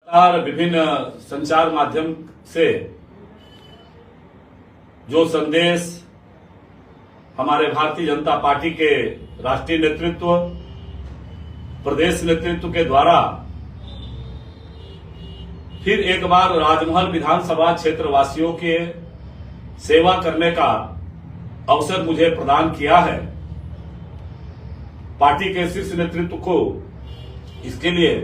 और विभिन्न संचार माध्यम से जो संदेश हमारे भारतीय जनता पार्टी के राष्ट्रीय नेतृत्व, प्रदेश नेतृत्व के द्वारा फिर एक बार राजमहल विधानसभा क्षेत्र वासियों के सेवा करने का अवसर मुझे प्रदान किया है, पार्टी के शीर्ष नेतृत्व को इसके लिए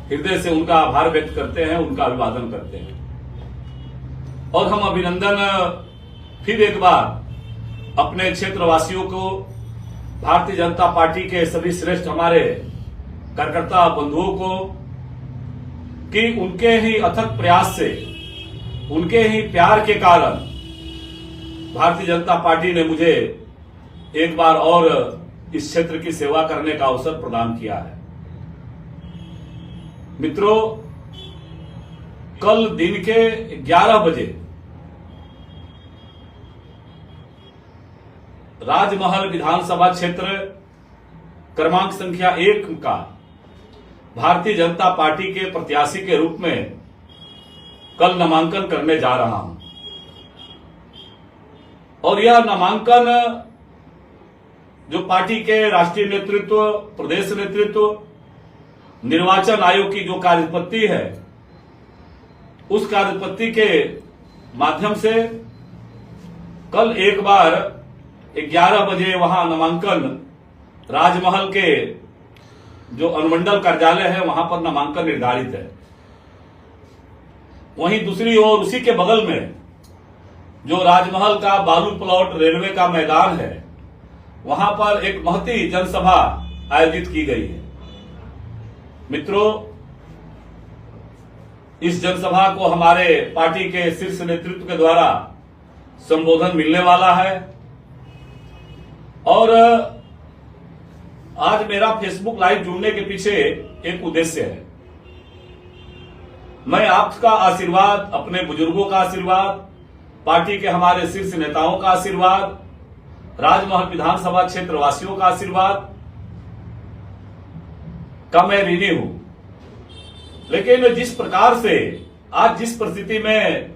हृदय से उनका आभार व्यक्त करते हैं, उनका अभिवादन करते हैं। और हम अभिनंदन फिर एक बार अपने क्षेत्रवासियों को, भारतीय जनता पार्टी के सभी श्रेष्ठ हमारे कार्यकर्ता बंधुओं को, कि उनके ही अथक प्रयास से, उनके ही प्यार के कारण भारतीय जनता पार्टी ने मुझे एक बार और इस क्षेत्र की सेवा करने का अवसर प्रदान किया है। मित्रों, कल दिन के 11 बजे राजमहल विधानसभा क्षेत्र क्रमांक संख्या 1 का भारतीय जनता पार्टी के प्रत्याशी के रूप में कल नामांकन करने जा रहा हूं। और यह नामांकन जो पार्टी के राष्ट्रीय नेतृत्व, प्रदेश नेतृत्व, निर्वाचन आयोग की जो कार्यपद्धति है, उस कार्यपद्धति के माध्यम से कल एक बार 11 बजे वहां नामांकन, राजमहल के जो अनुमंडल कार्यालय है वहां पर नामांकन निर्धारित है। वहीं दूसरी ओर उसी के बगल में जो राजमहल का बालू प्लॉट रेलवे का मैदान है, वहां पर एक महती जनसभा आयोजित की गई है। मित्रों, इस जनसभा को हमारे पार्टी के शीर्ष नेतृत्व के द्वारा संबोधन मिलने वाला है। और आज मेरा फेसबुक लाइव जुड़ने के पीछे एक उद्देश्य है। मैं आपका आशीर्वाद, अपने बुजुर्गों का आशीर्वाद, पार्टी के हमारे शीर्ष नेताओं का आशीर्वाद, राजमहल विधानसभा क्षेत्र वासियों का आशीर्वाद का मैं ऋणी हूं। लेकिन जिस प्रकार से आज जिस परिस्थिति में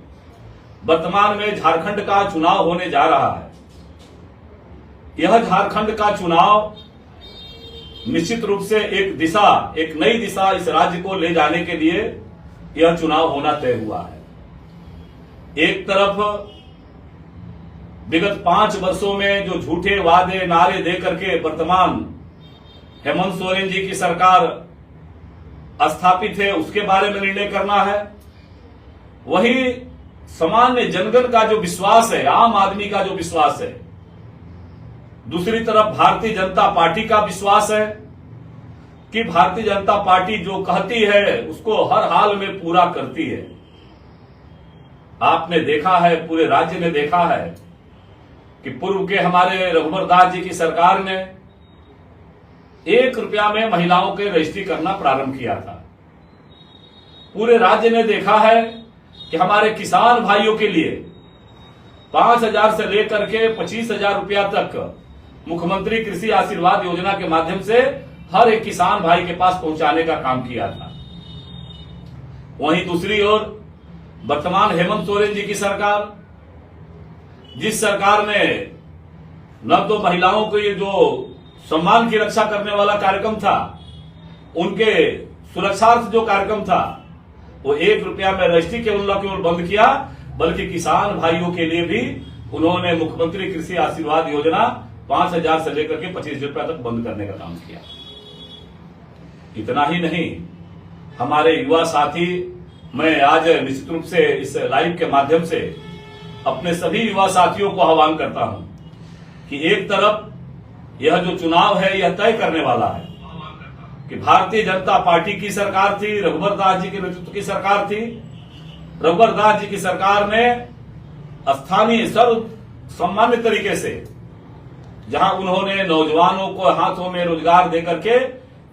वर्तमान में झारखंड का चुनाव होने जा रहा है, यह झारखंड का चुनाव निश्चित रूप से एक दिशा, एक नई दिशा इस राज्य को ले जाने के लिए यह चुनाव होना तय हुआ है। एक तरफ विगत 5 वर्षों में जो झूठे वादे नारे दे करके वर्तमान हेमंत सोरेन जी की सरकार स्थापित है, उसके बारे में निर्णय करना है। वही सामान्य जनगण का जो विश्वास है, आम आदमी का जो विश्वास है, दूसरी तरफ भारतीय जनता पार्टी का विश्वास है कि भारतीय जनता पार्टी जो कहती है उसको हर हाल में पूरा करती है। आपने देखा है, पूरे राज्य ने देखा है कि पूर्व के हमारे रघुवर दास जी की सरकार ने 1 रुपया में महिलाओं के रजिस्ट्री करना प्रारंभ किया था। पूरे राज्य ने देखा है कि हमारे किसान भाइयों के लिए 5,000 से लेकर के 25,000 रुपया तक मुख्यमंत्री कृषि आशीर्वाद योजना के माध्यम से हर एक किसान भाई के पास पहुंचाने का काम किया था। वहीं दूसरी ओर वर्तमान हेमंत सोरेन जी की सरकार, जिस सरकार ने न तो महिलाओं को ये जो सम्मान की रक्षा करने वाला कार्यक्रम था, उनके सुरक्षार्थ जो कार्यक्रम था, वो 1 रुपया में रजिस्ट्री केवल बंद किया, बल्कि किसान भाइयों के लिए भी उन्होंने मुख्यमंत्री कृषि आशीर्वाद योजना 5,000 से लेकर के 25 रुपया तक बंद करने का काम किया। इतना ही नहीं, हमारे युवा साथी, मैं आज निश्चित रूप से इस लाइव के माध्यम से अपने सभी युवा साथियों को आह्वान करता हूं कि एक तरफ यह जो चुनाव है यह तय करने वाला है कि भारतीय जनता पार्टी की सरकार थी, रघुवर दास जी के नेतृत्व की सरकार थी। रघुवर दास जी की सरकार ने स्थानीय सर्व सामान्य तरीके से, जहां उन्होंने नौजवानों को हाथों में रोजगार देकर के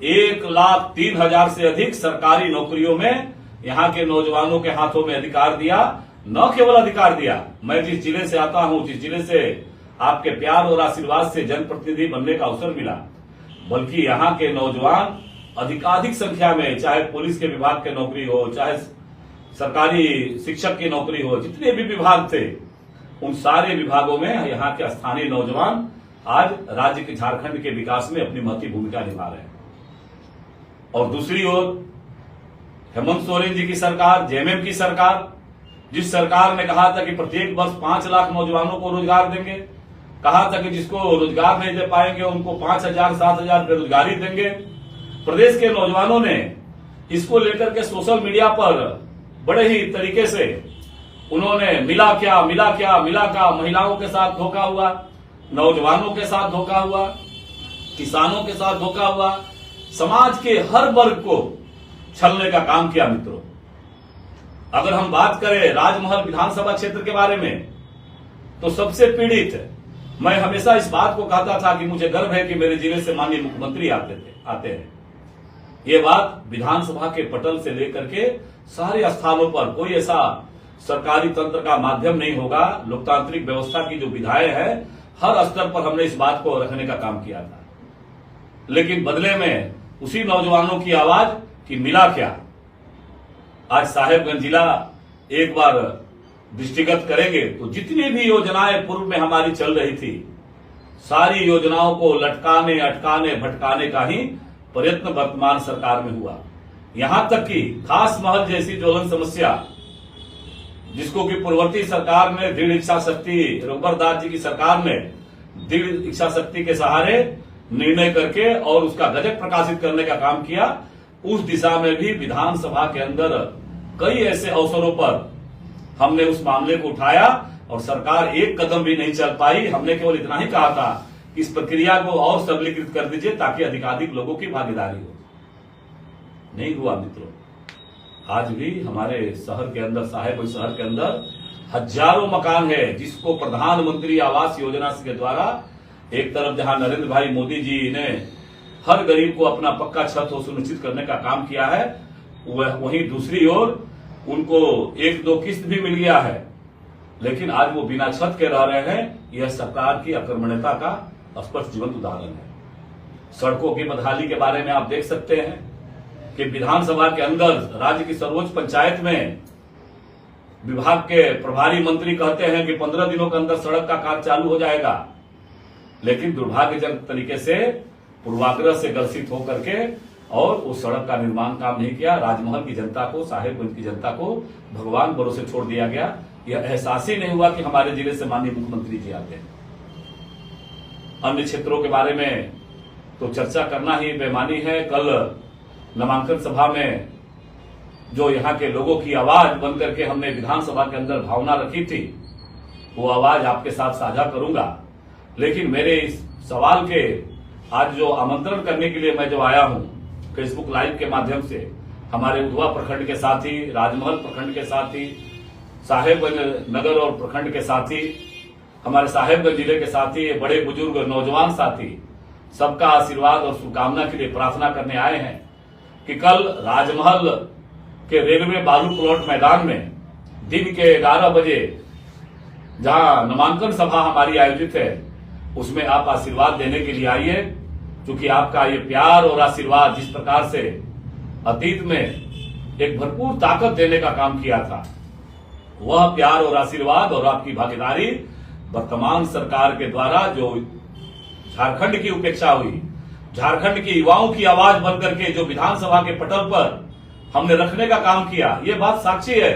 1,03,000 से अधिक सरकारी नौकरियों में यहां के नौजवानों के हाथों में अधिकार दिया। न केवल अधिकार दिया, मैं जिस जिले से आता हूं, जिस जिले से आपके प्यार और आशीर्वाद से जनप्रतिनिधि बनने का अवसर मिला, बल्कि यहाँ के नौजवान अधिकाधिक संख्या में, चाहे पुलिस के विभाग के नौकरी हो, चाहे सरकारी शिक्षक की नौकरी हो, जितने भी विभाग थे उन सारे विभागों में यहाँ के स्थानीय नौजवान आज राज्य के झारखंड के विकास में अपनी महत्वपूर्ण भूमिका निभा रहे हैं। और दूसरी ओर हेमंत सोरेन जी की सरकार, जेएमएम की सरकार, जिस सरकार ने कहा था कि प्रत्येक वर्ष 5 लाख नौजवानों को रोजगार देंगे, कहा था कि जिसको रोजगार नहीं दे पाएंगे उनको 5,000 7,000 बेरोजगारी देंगे। प्रदेश के नौजवानों ने इसको लेकर के सोशल मीडिया पर बड़े ही तरीके से उन्होंने मिला क्या महिलाओं के साथ धोखा हुआ, नौजवानों के साथ धोखा हुआ, किसानों के साथ धोखा हुआ, समाज के हर वर्ग को छलने का काम किया। मित्रों, अगर हम बात करें राजमहल विधानसभा क्षेत्र के बारे में, तो सबसे पीड़ित, मैं हमेशा इस बात को कहता था कि मुझे गर्व है कि मेरे जिले से माननीय मुख्यमंत्री आते हैं। ये बात विधानसभा के पटल से लेकर के सारे स्थानों पर कोई ऐसा सरकारी तंत्र का माध्यम नहीं होगा, लोकतांत्रिक व्यवस्था की जो विधाएं है हर स्तर पर हमने इस बात को रखने का काम किया था। लेकिन बदले में उसी नौजवानों की आवाज कि मिला क्या। आज साहेबगंज जिला एक बार दृष्टिगत करेंगे तो जितनी भी योजनाएं पूर्व में हमारी चल रही थी, सारी योजनाओं को लटकाने, अटकाने, भटकाने का ही प्रयत्न वर्तमान सरकार में हुआ। यहां तक कि खास महल जैसी ज्वलन समस्या, जिसको कि पूर्ववर्ती सरकार ने दृढ़ इच्छा शक्ति, रघुवर दास जी की सरकार ने दृढ़ इच्छा शक्ति के सहारे निर्णय करके और उसका गजट प्रकाशित करने का काम किया, उस दिशा में भी विधानसभा के अंदर कई ऐसे अवसरों पर हमने उस मामले को उठाया और सरकार एक कदम भी नहीं चल पाई। हमने केवल इतना ही कहा था कि इस प्रक्रिया को और सरलीकृत कर दीजिए ताकि अधिकाधिक लोगों की भागीदारी हो। नहीं हुआ मित्रों। आज भी हमारे शहर के अंदर, साहेबगंज शहर के अंदर हजारों मकान है जिसको प्रधानमंत्री आवास योजना के द्वारा एक तरफ जहां नरेंद्र भाई मोदी जी ने हर गरीब को अपना पक्का छत हो सुनिश्चित करने का काम किया है, वहीं दूसरी ओर उनको 1-2 किस्त भी मिल गया है, लेकिन आज वो बिना छत के रह रहे हैं। यह सरकार की अकर्मण्यता का स्पष्ट जीवंत उदाहरण है। सड़कों की बदहाली के बारे में आप देख सकते हैं कि विधानसभा के अंदर राज्य की सर्वोच्च पंचायत में विभाग के प्रभारी मंत्री कहते हैं कि 15 दिनों के अंदर सड़क का कार्य चालू हो जाएगा, लेकिन दुर्भाग्यजनक तरीके से पूर्वाग्रह से ग्रसित होकर के और उस सड़क का निर्माण काम नहीं किया। राजमहल की जनता को, साहेबगंज की जनता को भगवान भरोसे छोड़ दिया गया। यह एहसास ही नहीं हुआ कि हमारे जिले से माननीय मुख्यमंत्री जी आते हैं। अन्य क्षेत्रों के बारे में तो चर्चा करना ही बेमानी है। कल नामांकन सभा में जो यहाँ के लोगों की आवाज बन करके हमने विधानसभा के अंदर भावना रखी थी, वो आवाज आपके साथ साझा करूंगा। लेकिन मेरे इस सवाल के आज जो आमंत्रण करने के लिए मैं जो आया हूं फेसबुक लाइव के माध्यम से, हमारे उधवा प्रखंड के साथी, राजमहल प्रखंड के साथी, साहेबगंज नगर और प्रखंड के साथी, हमारे साहेबगंज जिले के साथी, बड़े बुजुर्ग नौजवान साथी, सबका आशीर्वाद और शुभकामना के लिए प्रार्थना करने आए हैं कि कल राजमहल के रेलवे बालू प्लॉट मैदान में दिन के 11 बजे जहां नामांकन सभा हमारी आयोजित है, उसमें आप आशीर्वाद देने के लिए आइए। क्योंकि आपका ये प्यार और आशीर्वाद जिस प्रकार से अतीत में एक भरपूर ताकत देने का काम किया था, वह प्यार और आशीर्वाद और आपकी भागीदारी वर्तमान सरकार के द्वारा जो झारखंड की उपेक्षा हुई, झारखंड के युवाओं की आवाज बनकर के जो विधानसभा के पटल पर हमने रखने का काम किया, ये बात साक्षी है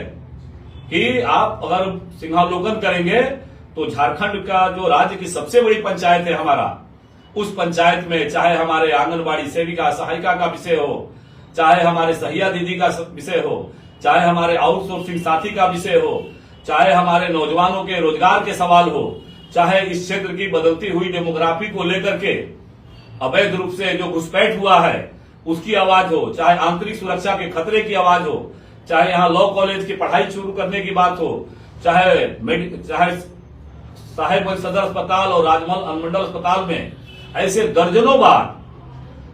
कि आप अगर सिंहावलोकन करेंगे तो झारखंड का जो राज्य की सबसे बड़ी पंचायत है हमारा, उस पंचायत में चाहे हमारे आंगनबाड़ी सेविका सहायिका का विषय हो, चाहे हमारे सहिया दीदी का विषय हो, चाहे हमारे आउटसोर्सिंग साथी का विषय हो, चाहे हमारे नौजवानों के रोजगार के सवाल हो, चाहे इस क्षेत्र की बदलती हुई डेमोग्राफी को लेकर के अवैध रूप से जो घुसपैठ हुआ है उसकी आवाज हो, चाहे आंतरिक सुरक्षा के खतरे की आवाज हो, चाहे यहाँ लॉ कॉलेज की पढ़ाई शुरू करने की बात हो, चाहे साहेबगंज सदर अस्पताल और राजमहल अनुमंडल अस्पताल में ऐसे दर्जनों बार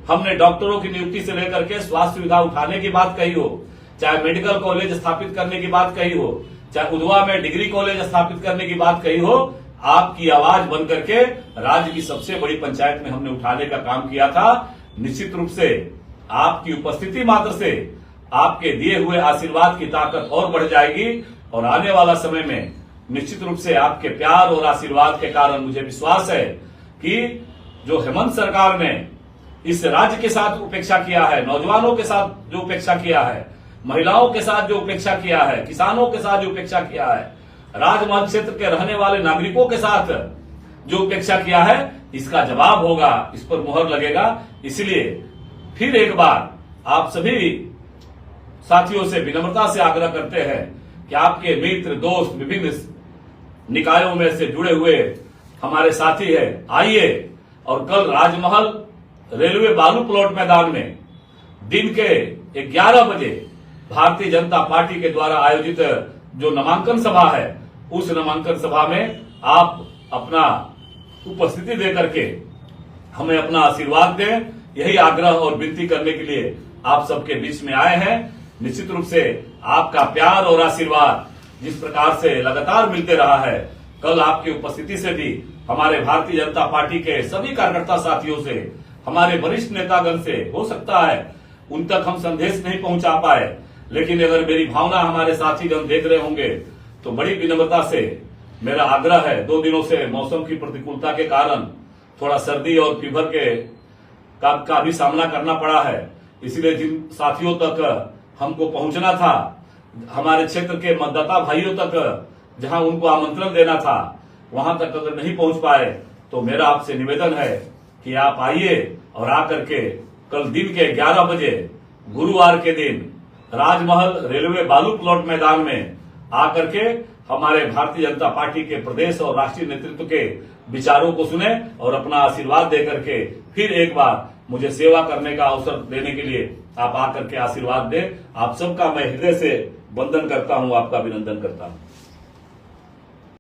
हमने डॉक्टरों की नियुक्ति से लेकर के स्वास्थ्य सुविधा उठाने की बात कही हो, चाहे मेडिकल कॉलेज स्थापित करने की बात कही हो, चाहे उधवा में डिग्री कॉलेज स्थापित करने की बात कही हो, आपकी आवाज बन करके राज्य की सबसे बड़ी पंचायत में हमने उठाने का काम किया था। निश्चित रूप से आपकी उपस्थिति मात्र से आपके दिए हुए आशीर्वाद की ताकत और बढ़ जाएगी और आने वाला समय में निश्चित रूप से आपके प्यार और आशीर्वाद के कारण मुझे विश्वास है कि जो हेमंत सरकार ने इस राज्य के साथ उपेक्षा किया है, नौजवानों के साथ जो उपेक्षा किया है, महिलाओं के साथ जो उपेक्षा किया है, किसानों के साथ जो उपेक्षा किया है, राजमहल क्षेत्र के रहने वाले नागरिकों के साथ जो उपेक्षा किया है, इसका जवाब होगा, इस पर मुहर लगेगा। इसलिए फिर एक बार आप सभी साथियों से विनम्रता से आग्रह करते हैं कि आपके मित्र दोस्त विभिन्न निकायों में से जुड़े हुए हमारे साथी है, आइए और कल राजमहल रेलवे बालू प्लॉट मैदान में दिन के 11 बजे भारतीय जनता पार्टी के द्वारा आयोजित जो नामांकन सभा है, उस नामांकन सभा में आप अपना उपस्थिति दे करके हमें अपना आशीर्वाद दें। यही आग्रह और विनती करने के लिए आप सबके बीच में आए हैं। निश्चित रूप से आपका प्यार और आशीर्वाद जिस प्रकार से लगातार मिलते रहा है, कल आपकी उपस्थिति से भी हमारे भारतीय जनता पार्टी के सभी कार्यकर्ता साथियों से, हमारे वरिष्ठ नेतागण से हो सकता है उन तक हम संदेश नहीं पहुंचा पाए, लेकिन अगर मेरी भावना हमारे साथीगण देख रहे होंगे तो बड़ी विनम्रता से मेरा आग्रह है। 2 दिनों से मौसम की प्रतिकूलता के कारण थोड़ा सर्दी और फीवर का भी सामना करना पड़ा है, इसलिए जिन साथियों तक हमको पहुंचना था, हमारे क्षेत्र के मतदाता भाइयों तक जहां उनको आमंत्रण देना था, वहां तक अगर नहीं पहुंच पाए तो मेरा आपसे निवेदन है कि आप आइए और आकर के कल दिन के 11 बजे गुरुवार के दिन राजमहल रेलवे बालू प्लॉट मैदान में आकर के हमारे भारतीय जनता पार्टी के प्रदेश और राष्ट्रीय नेतृत्व के विचारों को सुने और अपना आशीर्वाद देकर के फिर एक बार मुझे सेवा करने का अवसर देने के लिए आप आकर के आशीर्वाद दें। आप सबका मैं हृदय से वंदन करता हूं, आपका अभिनंदन करता हूं।